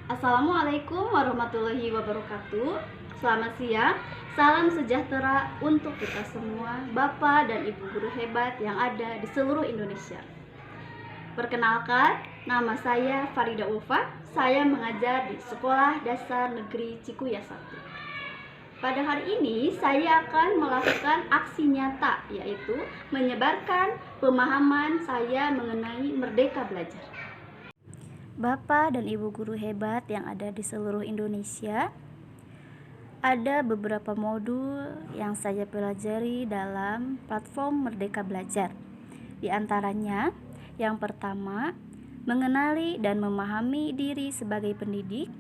Assalamualaikum warahmatullahi wabarakatuh. Selamat siang, salam sejahtera untuk kita semua, Bapak dan Ibu guru hebat yang ada di seluruh Indonesia. Perkenalkan, nama saya Farida Ulfa. Saya mengajar di Sekolah Dasar Negeri Cikuya 1. Pada hari ini saya akan melakukan aksi nyata, yaitu menyebarkan pemahaman saya mengenai Merdeka Belajar. Bapak dan Ibu guru hebat yang ada di seluruh Indonesia, ada beberapa modul yang saya pelajari dalam platform Merdeka Belajar. Di antaranya, yang pertama, mengenali dan memahami diri sebagai pendidik.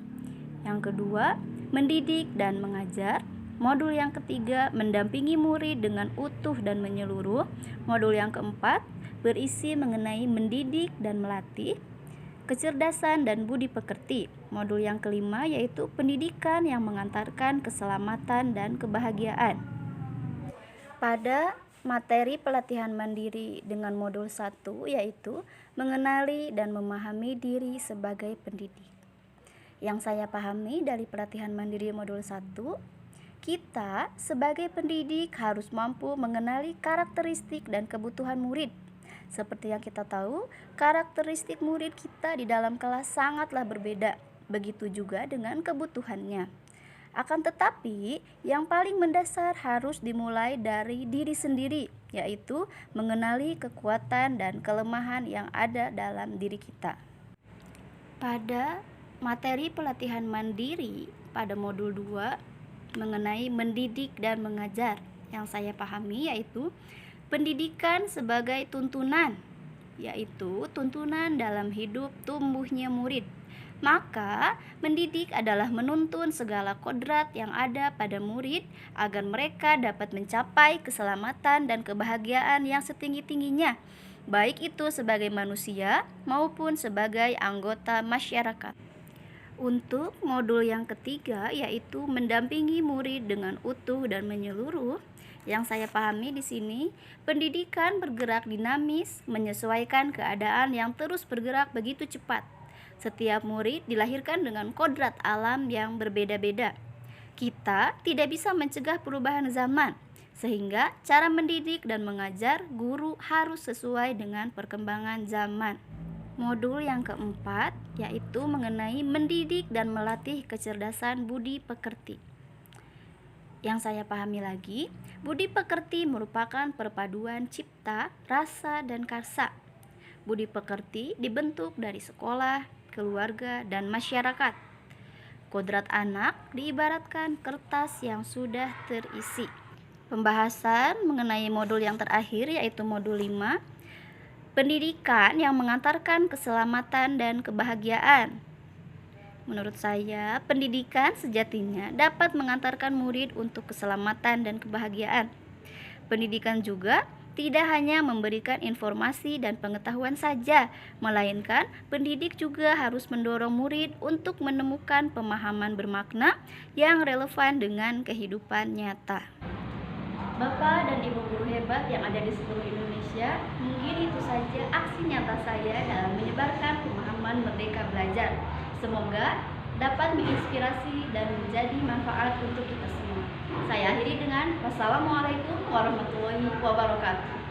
Yang kedua, mendidik dan mengajar. Modul yang ketiga, mendampingi murid dengan utuh dan menyeluruh. Modul yang keempat, berisi mengenai mendidik dan melatih. Kecerdasan dan budi pekerti. Modul yang kelima yaitu pendidikan yang mengantarkan keselamatan dan kebahagiaan. Pada materi pelatihan mandiri dengan modul 1 yaitu mengenali dan memahami diri sebagai pendidik. Yang saya pahami dari pelatihan mandiri modul 1, kita sebagai pendidik harus mampu mengenali karakteristik dan kebutuhan murid. Seperti yang kita tahu, karakteristik murid kita di dalam kelas sangatlah berbeda, begitu juga dengan kebutuhannya. Akan tetapi, yang paling mendasar harus dimulai dari diri sendiri, yaitu mengenali kekuatan dan kelemahan yang ada dalam diri kita. Pada materi pelatihan mandiri pada modul 2 mengenai mendidik dan mengajar, yang saya pahami yaitu pendidikan sebagai tuntunan, yaitu tuntunan dalam hidup tumbuhnya murid. Maka, mendidik adalah menuntun segala kodrat yang ada pada murid agar mereka dapat mencapai keselamatan dan kebahagiaan yang setinggi-tingginya, baik itu sebagai manusia maupun sebagai anggota masyarakat. Untuk modul yang ketiga, yaitu mendampingi murid dengan utuh dan menyeluruh, yang saya pahami di sini, pendidikan bergerak dinamis, menyesuaikan keadaan yang terus bergerak begitu cepat. Setiap murid dilahirkan dengan kodrat alam yang berbeda-beda. Kita tidak bisa mencegah perubahan zaman, sehingga cara mendidik dan mengajar guru harus sesuai dengan perkembangan zaman. Modul yang keempat yaitu mengenai mendidik dan melatih kecerdasan budi pekerti. Yang saya pahami lagi, budi pekerti merupakan perpaduan cipta, rasa, dan karsa. Budi pekerti dibentuk dari sekolah, keluarga, dan masyarakat. Kodrat anak diibaratkan kertas yang sudah terisi. Pembahasan mengenai modul yang terakhir yaitu modul 5, pendidikan yang mengantarkan keselamatan dan kebahagiaan. Menurut saya, pendidikan sejatinya dapat mengantarkan murid untuk keselamatan dan kebahagiaan. Pendidikan juga tidak hanya memberikan informasi dan pengetahuan saja, melainkan pendidik juga harus mendorong murid untuk menemukan pemahaman bermakna yang relevan dengan kehidupan nyata. Bapak dan Ibu guru hebat yang ada di seluruh Indonesia, mungkin itu saja aksi nyata saya dalam menyebarkan pemahaman Merdeka Belajar. Semoga dapat menginspirasi dan menjadi manfaat untuk kita semua. Saya akhiri dengan wassalamualaikum warahmatullahi wabarakatuh.